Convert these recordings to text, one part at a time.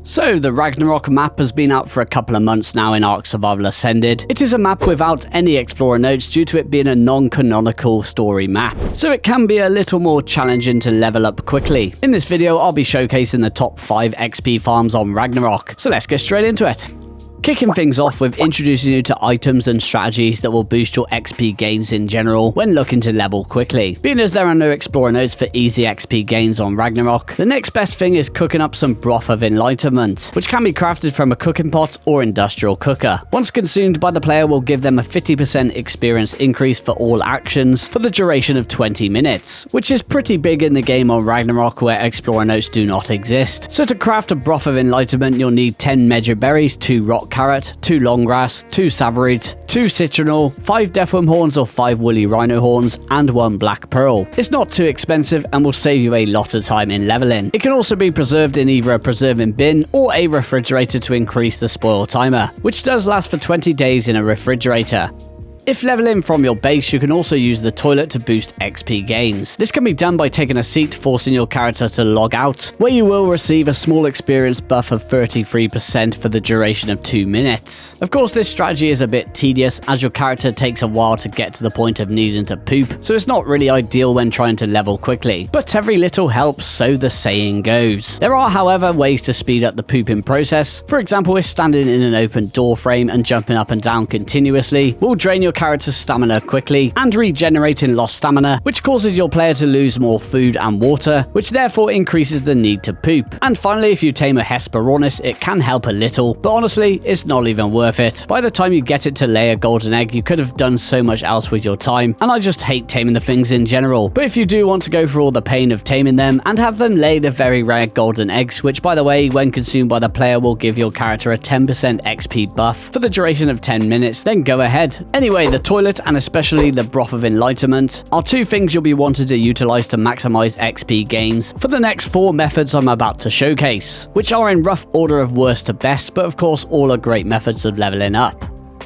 So, the Ragnarok map has been out for a couple of months now in ARK Survival Ascended. It is a map without any explorer notes due to it being a non-canonical story map, so it can be a little more challenging to level up quickly. In this video, I'll be showcasing the top 5 XP farms on Ragnarok, so let's get straight into it. Kicking things off with introducing you to items and strategies that will boost your XP gains in general when looking to level quickly. Being as there are no explorer nodes for easy XP gains on Ragnarok, the next best thing is cooking up some Broth of Enlightenment, which can be crafted from a cooking pot or industrial cooker. Once consumed by the player, will give them a 50% experience increase for all actions for the duration of 20 minutes, which is pretty big in the game on Ragnarok where explorer notes do not exist. So to craft a Broth of Enlightenment, you'll need 10 Measure Berries, 2 Rock Carrot, 2 Long Grass, 2 Savorit, 2 Citronal, 5 Deathworm Horns or 5 Woolly Rhino Horns, and 1 Black Pearl. It's not too expensive and will save you a lot of time in leveling. It can also be preserved in either a preserving bin or a refrigerator to increase the spoil timer, which does last for 20 days in a refrigerator. If leveling from your base, you can also use the toilet to boost XP gains. This can be done by taking a seat, forcing your character to log out, where you will receive a small experience buff of 33% for the duration of 2 minutes. Of course, this strategy is a bit tedious as your character takes a while to get to the point of needing to poop, so it's not really ideal when trying to level quickly. But every little helps, so the saying goes. There are, however, ways to speed up the pooping process. For example, if standing in an open door frame and jumping up and down continuously will drain your character's stamina quickly, and regenerating lost stamina, which causes your player to lose more food and water, which therefore increases the need to poop. And finally, if you tame a Hesperornis, it can help a little, but honestly, it's not even worth it. By the time you get it to lay a golden egg, you could have done so much else with your time, and I just hate taming the things in general. But if you do want to go for all the pain of taming them and have them lay the very rare golden eggs, which by the way, when consumed by the player will give your character a 10% XP buff for the duration of 10 minutes, then go ahead. Anyway, the toilet and especially the Broth of Enlightenment are 2 things you'll be wanting to utilize to maximize XP gains for the next 4 methods I'm about to showcase, which are in rough order of worst to best, but of course all are great methods of leveling up.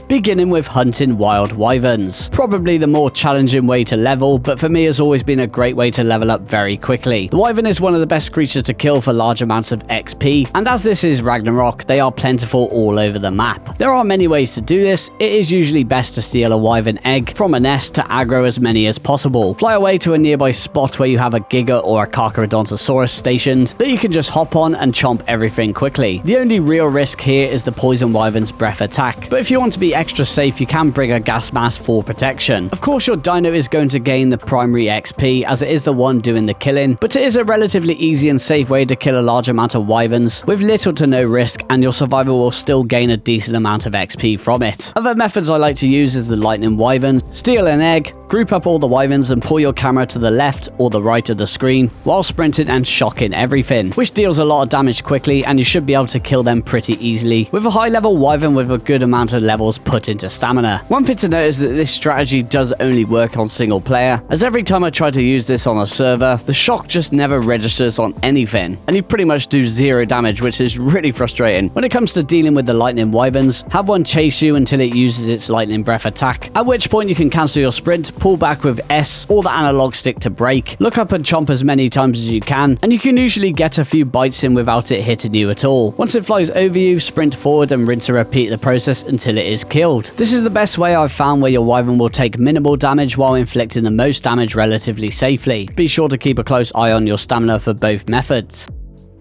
Beginning with hunting wild wyverns. Probably the more challenging way to level, but for me has always been a great way to level up very quickly. The wyvern is one of the best creatures to kill for large amounts of XP, and as this is Ragnarok, they are plentiful all over the map. There are many ways to do this. It is usually best to steal a wyvern egg from a nest to aggro as many as possible. Fly away to a nearby spot where you have a Giga or a Carcharodontosaurus stationed that you can just hop on and chomp everything quickly. The only real risk here is the poison wyvern's breath attack, but if you want to be extra safe, you can bring a gas mask for protection. Of course, your dino is going to gain the primary XP as it is the one doing the killing, but it is a relatively easy and safe way to kill a large amount of wyverns with little to no risk, and your survivor will still gain a decent amount of XP from it. Other methods I like to use is the lightning wyvern. Steal an egg, group up all the wyverns and pull your camera to the left or the right of the screen while sprinting and shocking everything, which deals a lot of damage quickly, and you should be able to kill them pretty easily with a high level wyvern with a good amount of levels put into stamina. One thing to note is that this strategy does only work on single player, as every time I try to use this on a server, the shock just never registers on anything, and you pretty much do 0 damage, which is really frustrating. When it comes to dealing with the lightning wyverns, have one chase you until it uses its lightning breath attack, at which point you can cancel your sprint, pull back with S or the analog stick to brake, look up and chomp as many times as you can, and you can usually get a few bites in without it hitting you at all. Once it flies over you, sprint forward and rinse and repeat the process until it is killed. This is the best way I've found where your wyvern will take minimal damage while inflicting the most damage relatively safely. Be sure to keep a close eye on your stamina for both methods.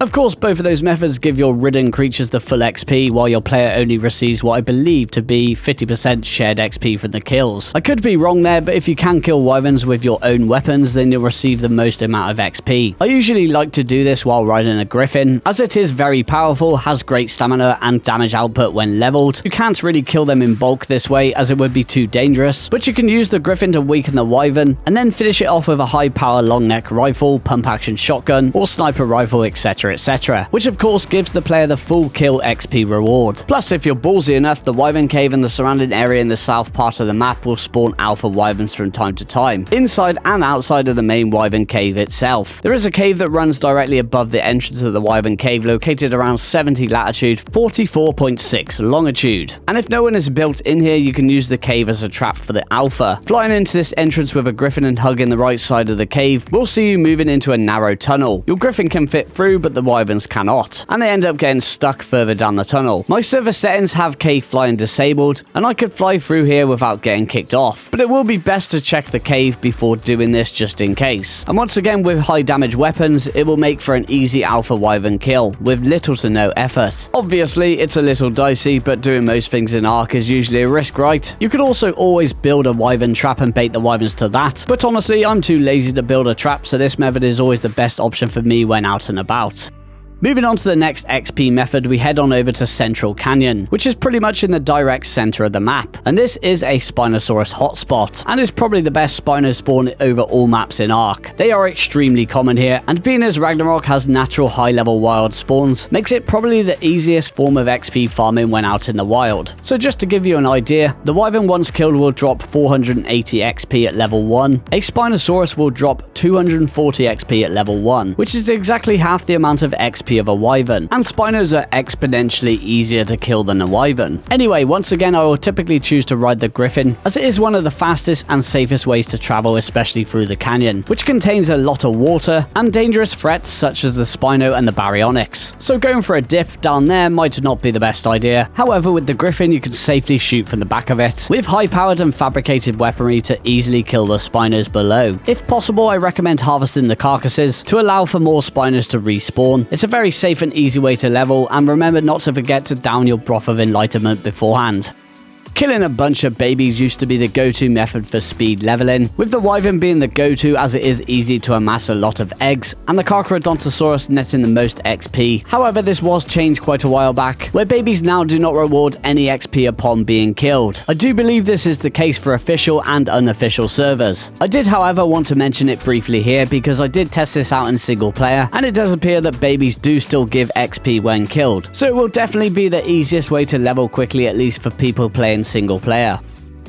Of course, both of those methods give your ridden creatures the full XP, while your player only receives what I believe to be 50% shared XP from the kills. I could be wrong there, but if you can kill wyverns with your own weapons, then you'll receive the most amount of XP. I usually like to do this while riding a griffin, as it is very powerful, has great stamina and damage output when leveled. You can't really kill them in bulk this way, as it would be too dangerous, but you can use the griffin to weaken the wyvern, and then finish it off with a high power long neck rifle, pump action shotgun, or sniper rifle, etc. which of course gives the player the full kill XP reward. Plus, if you're ballsy enough, the Wyvern Cave and the surrounding area in the south part of the map will spawn alpha wyverns from time to time, inside and outside of the main Wyvern Cave itself. There is a cave that runs directly above the entrance of the Wyvern Cave, located around 70 latitude, 44.6 longitude. And if no one is built in here, you can use the cave as a trap for the alpha. Flying into this entrance with a griffin and hugging the right side of the cave will see you moving into a narrow tunnel. Your griffin can fit through, but the Wyverns cannot, and they end up getting stuck further down the tunnel. My server settings have cave flying disabled, and I could fly through here without getting kicked off, but it will be best to check the cave before doing this just in case. And once again, with high damage weapons, it will make for an easy alpha Wyvern kill, with little to no effort. Obviously, it's a little dicey, but doing most things in ARK is usually a risk, right? You could also always build a Wyvern trap and bait the Wyverns to that, but honestly, I'm too lazy to build a trap, so this method is always the best option for me when out and about. Moving on to the next XP method, we head on over to Central Canyon, which is pretty much in the direct center of the map. And this is a Spinosaurus hotspot, and is probably the best Spino spawn over all maps in ARK. They are extremely common here, and being as Ragnarok has natural high-level wild spawns, makes it probably the easiest form of XP farming when out in the wild. So just to give you an idea, the Wyvern once killed will drop 480 XP at level 1, a Spinosaurus will drop 240 XP at level 1, which is exactly half the amount of XP of a Wyvern, and Spinos are exponentially easier to kill than a Wyvern. Anyway, once again, I will typically choose to ride the Griffin, as it is one of the fastest and safest ways to travel, especially through the canyon, which contains a lot of water and dangerous threats such as the Spino and the Baryonyx. So going for a dip down there might not be the best idea. However, with the Griffin, you can safely shoot from the back of it, with high-powered and fabricated weaponry to easily kill the Spinos below. If possible, I recommend harvesting the carcasses to allow for more Spinos to respawn. It's a very safe and easy way to level, and remember not to forget to down your Broth of Enlightenment beforehand. Killing a bunch of babies used to be the go-to method for speed leveling, with the Wyvern being the go-to as it is easy to amass a lot of eggs, and the Carcharodontosaurus netting the most XP. However, this was changed quite a while back, where babies now do not reward any XP upon being killed. I do believe this is the case for official and unofficial servers. I did, however, want to mention it briefly here because I did test this out in single player, and it does appear that babies do still give XP when killed. So it will definitely be the easiest way to level quickly, at least for people playing single player.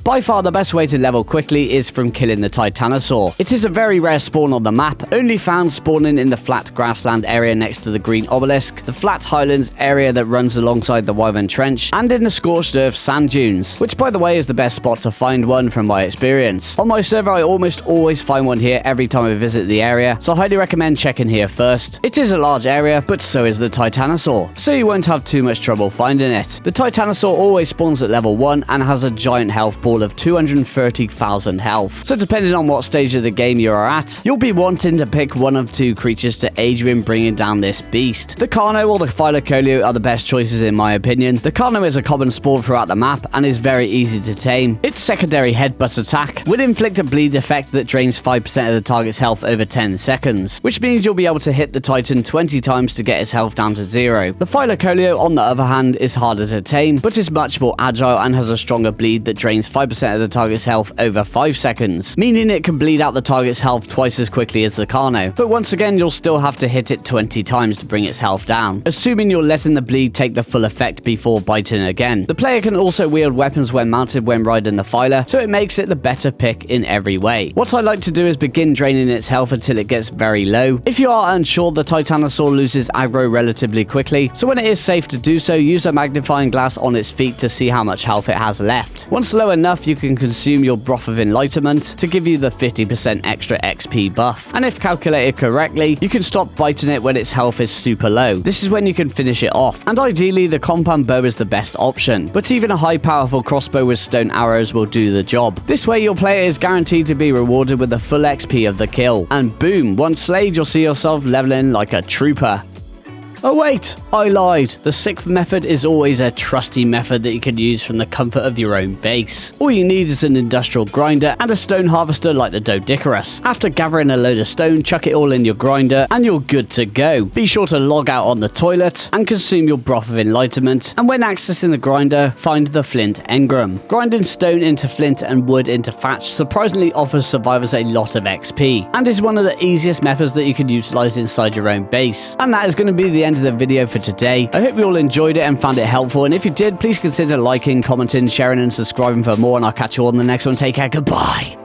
By far the best way to level quickly is from killing the Titanosaur. It is a very rare spawn on the map, only found spawning in the flat grassland area next to the green obelisk, the flat highlands area that runs alongside the Wyvern Trench, and in the scorched earth sand dunes, which by the way is the best spot to find one from my experience. On my server I almost always find one here every time I visit the area, so I highly recommend checking here first. It is a large area, but so is the Titanosaur, so you won't have too much trouble finding it. The Titanosaur always spawns at level 1 and has a giant health pool of 230,000 health. So depending on what stage of the game you are at, you'll be wanting to pick one of two creatures to aid you in bringing down this beast. The Carno or the Phylocolio are the best choices in my opinion. The Carno is a common spawn throughout the map and is very easy to tame. Its secondary headbutt attack will inflict a bleed effect that drains 5% of the target's health over 10 seconds, which means you'll be able to hit the Titan 20 times to get its health down to 0. The Phylocolio, on the other hand, is harder to tame, but is much more agile and has a stronger bleed that drains 5% of the target's health over 5 seconds, meaning it can bleed out the target's health twice as quickly as the Carno. But once again, you'll still have to hit it 20 times to bring its health down, assuming you're letting the bleed take the full effect before biting again. The player can also wield weapons when mounted when riding the Phyla, so it makes it the better pick in every way. What I like to do is begin draining its health until it gets very low. If you are unsure, the Titanosaur loses aggro relatively quickly, so when it is safe to do so, use a magnifying glass on its feet to see how much health it has left. Once low enough, you can consume your Broth of Enlightenment to give you the 50% extra XP buff. And if calculated correctly, you can stop biting it when its health is super low. This is when you can finish it off, and ideally the compound bow is the best option, but even a high powerful crossbow with stone arrows will do the job. This way your player is guaranteed to be rewarded with the full XP of the kill, and boom, once slayed you'll see yourself leveling like a trooper. Oh wait, I lied. The sixth method is always a trusty method that you can use from the comfort of your own base. All you need is an industrial grinder and a stone harvester like the Doedicurus. After gathering a load of stone, chuck it all in your grinder and you're good to go. Be sure to log out on the toilet and consume your Broth of Enlightenment, and when accessing the grinder, find the flint engram. Grinding stone into flint and wood into thatch surprisingly offers survivors a lot of XP, and is one of the easiest methods that you can utilize inside your own base. And that is going to be the end of the video for today. I hope you all enjoyed it and found it helpful, and if you did, please consider liking, commenting, sharing and subscribing for more, and I'll catch you all in the next one. Take care, goodbye.